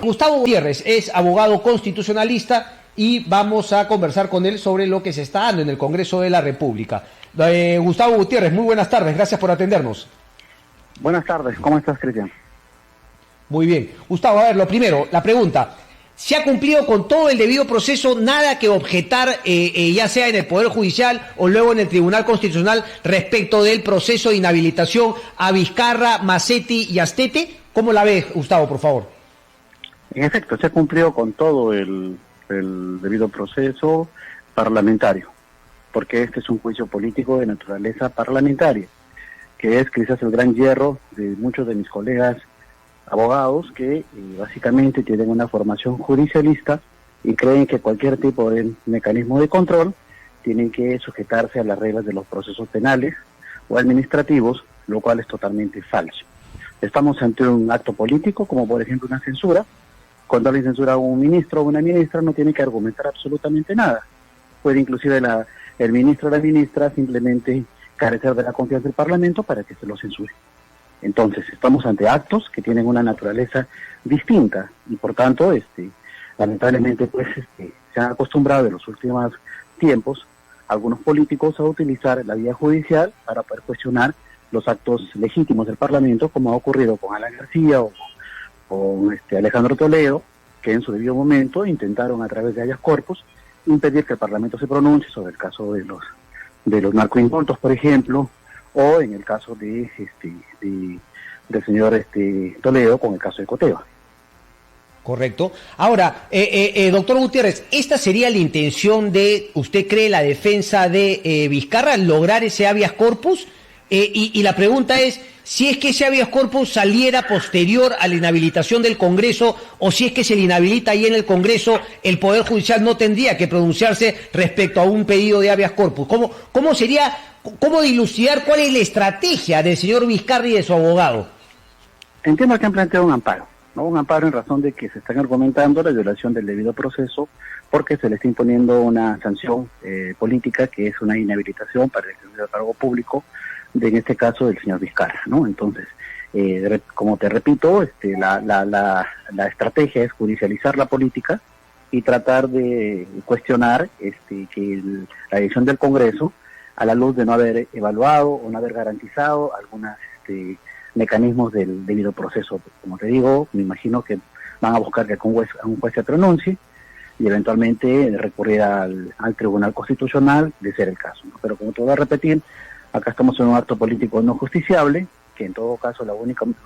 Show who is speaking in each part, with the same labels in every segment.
Speaker 1: Gustavo Gutiérrez es abogado constitucionalista y vamos a conversar con él sobre lo que se está dando en el Congreso de la República. Gustavo Gutiérrez, muy buenas tardes, gracias por atendernos.
Speaker 2: Buenas tardes, ¿cómo estás, Cristian?
Speaker 1: Muy bien. Gustavo, a ver, lo primero, la pregunta. ¿Se ha cumplido con todo el debido proceso, nada que objetar, ya sea en el Poder Judicial o luego en el Tribunal Constitucional, respecto del proceso de inhabilitación a Vizcarra, Massetti y Astete? ¿Cómo la ves, Gustavo, por favor?
Speaker 2: En efecto, se ha cumplido con todo el debido proceso parlamentario, porque este es un juicio político de naturaleza parlamentaria, que es quizás el gran hierro de muchos de mis colegas abogados que básicamente tienen una formación judicialista y creen que cualquier tipo de mecanismo de control tienen que sujetarse a las reglas de los procesos penales o administrativos, lo cual es totalmente falso. Estamos ante un acto político, como por ejemplo una censura. Cuando alguien censura a un ministro o una ministra no tiene que argumentar absolutamente nada. Puede inclusive el ministro o la ministra simplemente carecer de la confianza del Parlamento para que se lo censure. Entonces, estamos ante actos que tienen una naturaleza distinta y por tanto, lamentablemente, se han acostumbrado en los últimos tiempos algunos políticos a utilizar la vía judicial para poder cuestionar los actos legítimos del Parlamento, como ha ocurrido con Alan García o con Alejandro Toledo, que en su debido momento intentaron a través de habeas corpus impedir que el Parlamento se pronuncie sobre el caso de los narcoindultos, por ejemplo, o en el caso del señor Toledo con el caso de Coteva.
Speaker 1: Correcto. Ahora, doctor Gutiérrez, ¿esta sería la intención de, usted cree, la defensa de Vizcarra, lograr ese habeas corpus? Y la pregunta es, si es que ese habeas corpus saliera posterior a la inhabilitación del Congreso, o si es que se le inhabilita ahí en el Congreso, el Poder Judicial no tendría que pronunciarse respecto a un pedido de habeas corpus. ¿Cómo dilucidar cuál es la estrategia del señor Vizcarra y de su abogado?
Speaker 2: Entiendo que han planteado un amparo, ¿no? Un amparo en razón de que se están argumentando la violación del debido proceso porque se le está imponiendo una sanción política que es una inhabilitación para el ejercicio de cargo público, en este caso del señor Vizcarra, ¿no? Entonces, como te repito, la estrategia es judicializar la política y tratar de cuestionar que la decisión del Congreso, a la luz de no haber evaluado o no haber garantizado algunos mecanismos del debido proceso. Como te digo, me imagino que van a buscar que un juez se pronuncie y eventualmente recurrir al Tribunal Constitucional de ser el caso, ¿no? Pero como te voy a repetir, acá estamos en un acto político no justiciable, que en todo caso el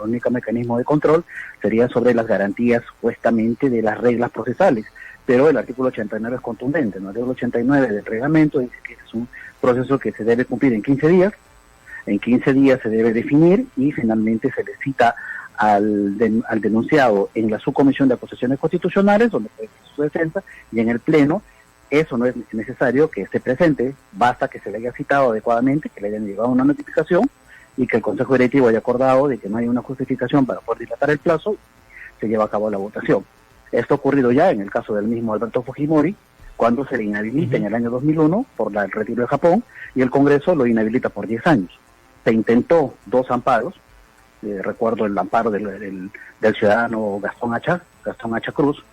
Speaker 2: único mecanismo de control sería sobre las garantías supuestamente de las reglas procesales, pero el artículo 89 es contundente, ¿no? El artículo 89 del reglamento dice que es un proceso que se debe cumplir en 15 días, en 15 días se debe definir y finalmente se le cita al denunciado en la subcomisión de acusaciones constitucionales, donde puede ser su defensa, y en el pleno. Eso no es necesario que esté presente, basta que se le haya citado adecuadamente, que le hayan llegado una notificación y que el Consejo Directivo haya acordado de que no hay una justificación para poder dilatar el plazo, se lleva a cabo la votación. Esto ha ocurrido ya en el caso del mismo Alberto Fujimori, cuando se le inhabilita en el año 2001 por el retiro de Japón y el Congreso lo inhabilita por 10 años. Se intentó 2 amparos, recuerdo el amparo del ciudadano Gastón Hacha Cruz,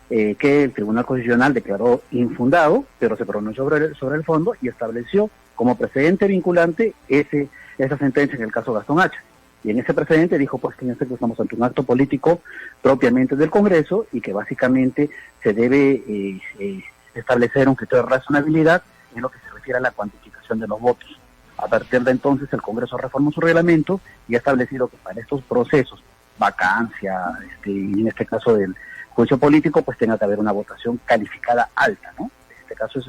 Speaker 2: que el Tribunal Constitucional declaró infundado, pero se pronunció sobre el fondo y estableció como precedente vinculante esa sentencia en el caso Gastón Hacha. Y en ese precedente dijo pues que en este caso estamos ante un acto político propiamente del Congreso y que básicamente se debe establecer un criterio de razonabilidad en lo que se refiere a la cuantificación de los votos. A partir de entonces el Congreso reformó su reglamento y ha establecido que para estos procesos, vacancia, y en este caso del juicio político, pues tenga que haber una votación calificada alta, ¿no? En este caso es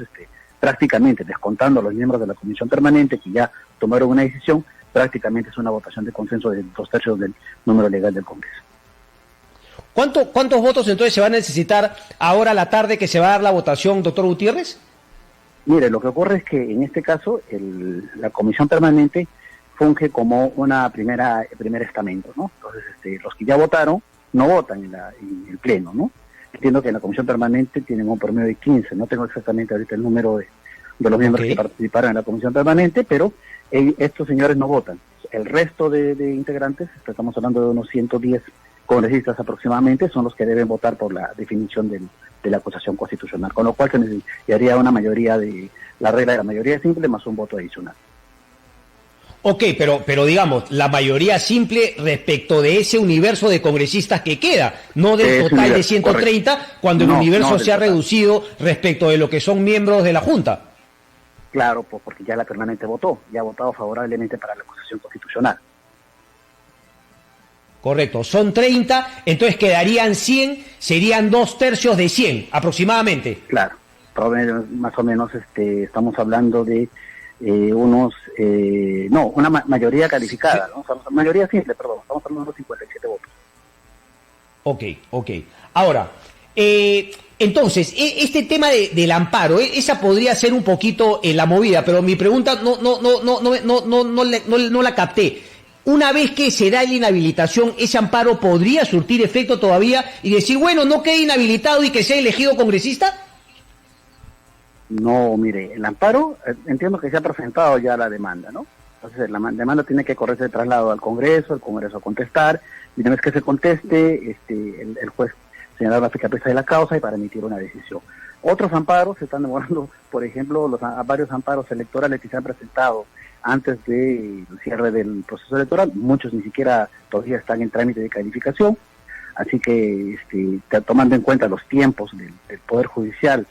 Speaker 2: prácticamente, descontando a los miembros de la Comisión Permanente que ya tomaron una decisión, prácticamente es una votación de consenso de 2/3 del número legal del Congreso.
Speaker 1: ¿Cuántos votos entonces se van a necesitar ahora a la tarde que se va a dar la votación, doctor Gutiérrez?
Speaker 2: Mire, lo que ocurre es que en este caso la Comisión Permanente funge como una primera estamento, ¿no? Entonces, los que ya votaron no votan en el Pleno, ¿no? Entiendo que en la Comisión Permanente tienen un promedio de 15, no tengo exactamente ahorita el número de los miembros que participaron en la Comisión Permanente, pero estos señores no votan. El resto de integrantes, estamos hablando de unos 110 congresistas aproximadamente son los que deben votar por la definición de la acusación constitucional, con lo cual se necesitaría una mayoría de la regla de la mayoría simple más un voto adicional.
Speaker 1: Ok, pero digamos, la mayoría simple respecto de ese universo de congresistas que queda, no del total de 130, correcto, cuando el universo se ha reducido respecto de lo que son miembros de la Junta.
Speaker 2: Claro, pues porque ya la permanente votó, ya ha votado favorablemente para la acusación constitucional.
Speaker 1: Correcto, son 30, entonces quedarían 100, serían 2/3 de 100 aproximadamente.
Speaker 2: Claro, más o menos estamos hablando de una mayoría calificada, ¿no? Mayoría simple, perdón, estamos hablando de 57 votos.
Speaker 1: Ok. Ahora, entonces, este tema del amparo, esa podría ser un poquito la movida, pero mi pregunta no la capté. Una vez que se da la inhabilitación, ¿ese amparo podría surtir efecto todavía y decir, bueno, no quede inhabilitado y que sea elegido congresista?
Speaker 2: No, mire, el amparo, entiendo que se ha presentado ya la demanda, ¿no? Entonces la demanda tiene que correrse de traslado al Congreso, el Congreso a contestar, y una vez que se conteste, el juez señalar la eficacia de la causa y para emitir una decisión. Otros amparos se están demorando, por ejemplo, varios amparos electorales que se han presentado antes del cierre del proceso electoral, muchos ni siquiera todavía están en trámite de calificación, así que tomando en cuenta los tiempos del Poder Judicial,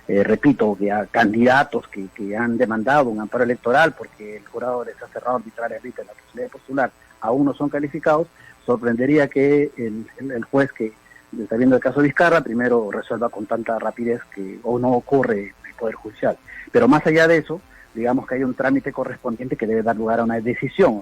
Speaker 2: repito, que a candidatos que han demandado un amparo electoral porque el jurado les ha cerrado arbitrariamente la posibilidad de postular, aún no son calificados, sorprendería que el juez que está viendo el caso Vizcarra primero resuelva con tanta rapidez que o no ocurre en el Poder Judicial. Pero más allá de eso, digamos que hay un trámite correspondiente que debe dar lugar a una decisión,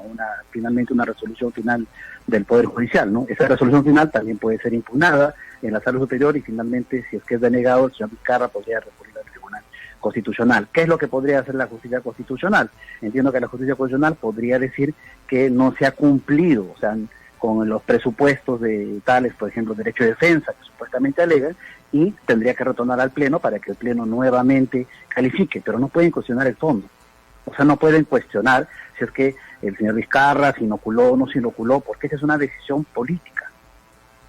Speaker 2: finalmente una resolución final del Poder Judicial, ¿no? Esa resolución final también puede ser impugnada en la Sala Superior y finalmente, si es que es denegado, el señor Vizcarra podría recurrir al Tribunal Constitucional. ¿Qué es lo que podría hacer la justicia constitucional? Entiendo que la justicia constitucional podría decir que no se ha cumplido, o sea, con los presupuestos de tales, por ejemplo, derecho de defensa, que supuestamente alegan, y tendría que retornar al Pleno para que el Pleno nuevamente califique, pero no pueden cuestionar el fondo. O sea, no pueden cuestionar si es que el señor Vizcarra se inoculó o no se inoculó, porque esa es una decisión política.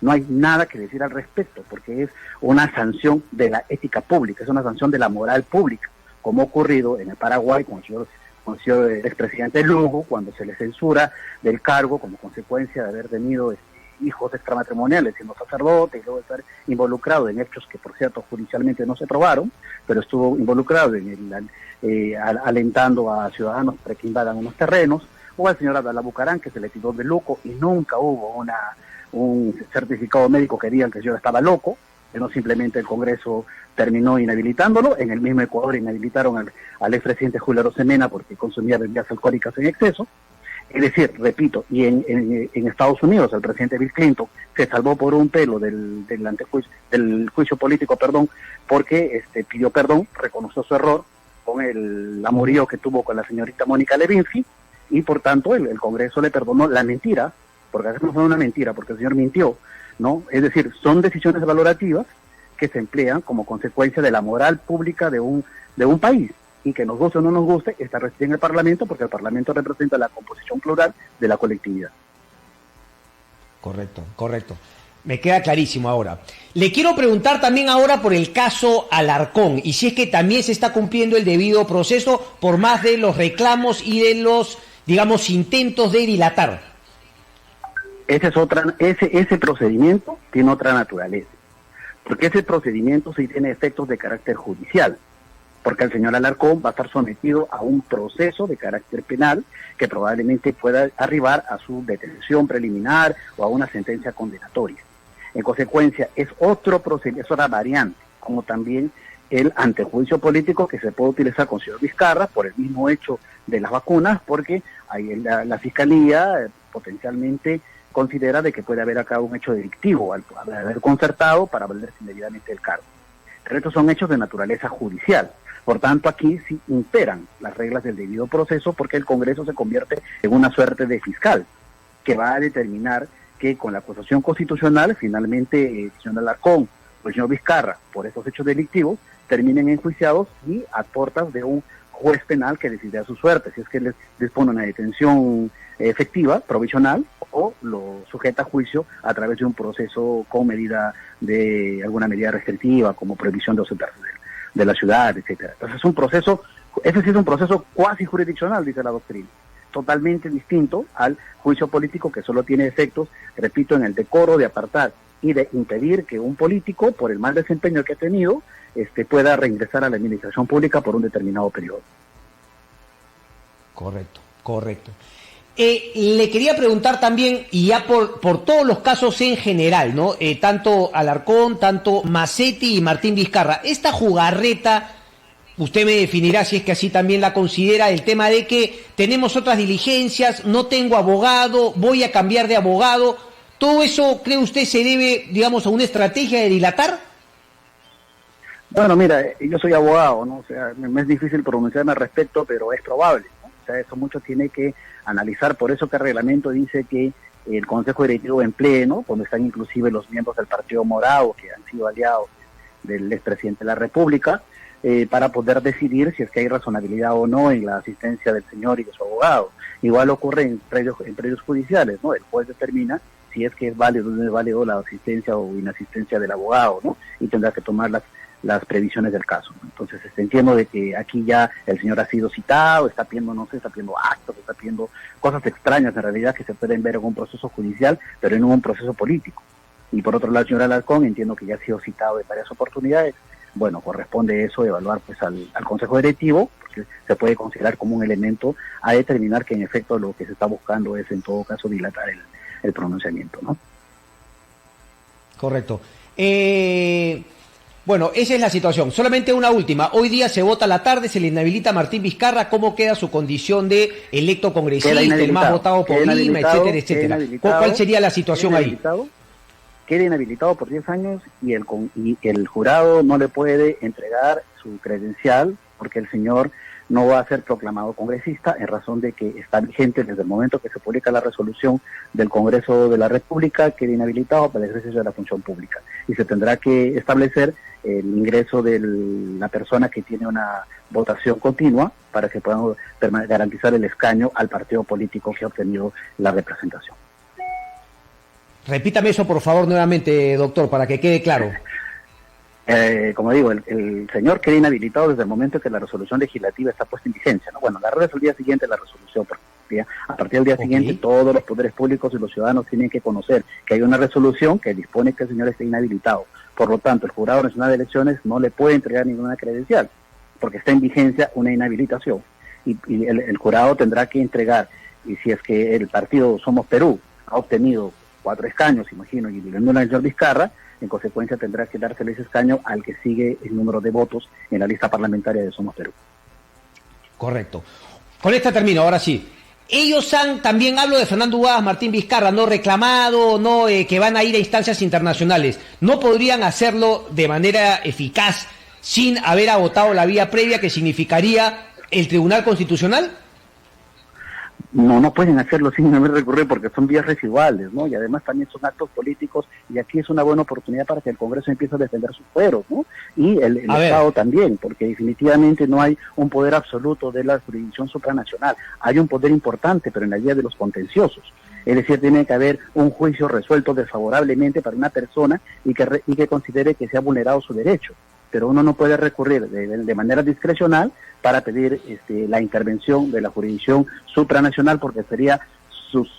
Speaker 2: No hay nada que decir al respecto, porque es una sanción de la ética pública, es una sanción de la moral pública, como ha ocurrido en el Paraguay con el señor expresidente Lugo, cuando se le censura del cargo como consecuencia de haber tenido hijos extramatrimoniales, siendo sacerdote y luego de estar involucrado en hechos que, por cierto, judicialmente no se probaron, pero estuvo involucrado en alentando a ciudadanos para que invadan unos terrenos, o al señor Abdalá Bucarán, que se le tiró de loco y nunca hubo un certificado médico que diga que el señor estaba loco, sino simplemente el Congreso terminó inhabilitándolo. En el mismo Ecuador inhabilitaron al expresidente Julio Arosemena porque consumía bebidas alcohólicas en exceso. Es decir, repito, y en Estados Unidos el presidente Bill Clinton se salvó por un pelo del juicio político, porque pidió perdón, reconoció su error con el amorío que tuvo con la señorita Mónica Lewinsky, y por tanto el Congreso le perdonó la mentira, porque además no fue una mentira, porque el señor mintió, ¿no? Es decir, son decisiones valorativas que se emplean como consecuencia de la moral pública de un país, y que nos guste o no nos guste, está residida en el Parlamento, porque el Parlamento representa la composición plural de la colectividad.
Speaker 1: Correcto. Me queda clarísimo ahora. Le quiero preguntar también ahora por el caso Alarcón, y si es que también se está cumpliendo el debido proceso por más de los reclamos y de los, digamos, intentos de dilatar.
Speaker 2: Ese procedimiento tiene otra naturaleza, porque ese procedimiento sí tiene efectos de carácter judicial, porque el señor Alarcón va a estar sometido a un proceso de carácter penal que probablemente pueda arribar a su detención preliminar o a una sentencia condenatoria. En consecuencia, es otro procedimiento, es otra variante, como también el antejuicio político que se puede utilizar con el señor Vizcarra por el mismo hecho de las vacunas, porque ahí la Fiscalía potencialmente considera de que puede haber acá un hecho delictivo al haber concertado para valerse indebidamente el cargo. Pero estos son hechos de naturaleza judicial. Por tanto, aquí sí imperan las reglas del debido proceso, porque el Congreso se convierte en una suerte de fiscal que va a determinar que con la acusación constitucional, finalmente el señor Alarcón o el señor Vizcarra, por estos hechos delictivos, terminen enjuiciados y a puertas de un juez penal que decidirá su suerte, si es que les dispone una detención efectiva, provisional, o lo sujeta a juicio a través de un proceso con alguna medida restrictiva, como prohibición de ausentarse de la ciudad, etcétera. Entonces ese sí es un proceso cuasi jurisdiccional, dice la doctrina, totalmente distinto al juicio político, que solo tiene efectos, repito, en el decoro de apartar y de impedir que un político, por el mal desempeño que ha tenido, pueda reingresar a la administración pública por un determinado periodo.
Speaker 1: Correcto, correcto. Le quería preguntar también, y ya por todos los casos en general, ¿no? Tanto Alarcón, tanto Macetti y Martín Vizcarra, esta jugarreta, usted me definirá si es que así también la considera, el tema de que tenemos otras diligencias, no tengo abogado, voy a cambiar de abogado, ¿todo eso cree usted se debe, digamos, a una estrategia de dilatar?
Speaker 2: Bueno, mira, yo soy abogado, ¿no? O sea, me es difícil pronunciarme al respecto, pero es probable, ¿no? O sea, eso mucho tiene que analizar, por eso que el reglamento dice que el Consejo Directivo en pleno, donde están inclusive los miembros del Partido Morado, que han sido aliados del expresidente de la República, para poder decidir si es que hay razonabilidad o no en la asistencia del señor y de su abogado. Igual ocurre en predios judiciales, ¿no? El juez determina si es que es válido o no es válido la asistencia o inasistencia del abogado, ¿no? Y tendrá que tomar las previsiones del caso, ¿no? Entonces entiendo de que aquí ya el señor ha sido citado, está pidiendo, no sé, está pidiendo actos, está pidiendo cosas extrañas en realidad que se pueden ver en un proceso judicial, pero en un proceso político. Y por otro lado, el señor Alarcón, entiendo que ya ha sido citado en varias oportunidades. Bueno, corresponde eso evaluar pues al Consejo Directivo, porque se puede considerar como un elemento a determinar que en efecto lo que se está buscando es en todo caso dilatar el pronunciamiento, ¿no?
Speaker 1: Correcto. Bueno, esa es la situación. Solamente una última. Hoy día se vota a la tarde, se le inhabilita a Martín Vizcarra. ¿Cómo queda su condición de electo congresista, el más votado por Lima, etcétera, etcétera? ¿Cuál sería la situación ahí?
Speaker 2: Queda inhabilitado por 10 años y el jurado no le puede entregar su credencial porque el señor no va a ser proclamado congresista en razón de que está vigente desde el momento que se publica la resolución del Congreso de la República, queda inhabilitado para el ejercicio de la función pública. Y se tendrá que establecer el ingreso de la persona que tiene una votación continua para que puedan garantizar el escaño al partido político que ha obtenido la representación.
Speaker 1: Repítame eso, por favor, nuevamente, doctor, para que quede claro.
Speaker 2: Como digo, el señor queda inhabilitado desde el momento que la resolución legislativa está puesta en vigencia, ¿no? Bueno, la red es el día siguiente la resolución, porque a partir del día siguiente todos los poderes públicos y los ciudadanos tienen que conocer que hay una resolución que dispone que el señor esté inhabilitado. Por lo tanto, el Jurado Nacional de Elecciones no le puede entregar ninguna credencial, porque está en vigencia una inhabilitación. Y el jurado tendrá que entregar, y si es que el partido Somos Perú ha obtenido 4 escaños, imagino, y el señor Vizcarra, en consecuencia tendrá que dársele ese escaño al que sigue el número de votos en la lista parlamentaria de Somos Perú.
Speaker 1: Correcto. Con esta termino, ahora sí. Ellos también hablo de Fernando Ugadas, Martín Vizcarra, no reclamado, no que van a ir a instancias internacionales. ¿No podrían hacerlo de manera eficaz sin haber agotado la vía previa que significaría el Tribunal Constitucional?
Speaker 2: No pueden hacerlo sin haber recurrido porque son vías residuales, ¿no? Y además también son actos políticos y aquí es una buena oportunidad para que el Congreso empiece a defender sus fueros, ¿no? Y el Estado también, porque definitivamente no hay un poder absoluto de la jurisdicción supranacional. Hay un poder importante, pero en la vía de los contenciosos. Es decir, tiene que haber un juicio resuelto desfavorablemente para una persona y que considere que se ha vulnerado su derecho. Pero uno no puede recurrir de manera discrecional para pedir la intervención de la jurisdicción supranacional porque sería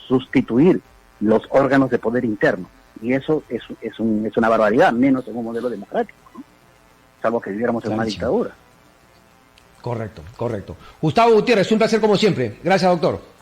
Speaker 2: sustituir los órganos de poder interno. Y eso es una barbaridad, menos en un modelo democrático, ¿no? Salvo que viviéramos en una dictadura.
Speaker 1: Correcto. Gustavo Gutiérrez, un placer como siempre. Gracias, doctor.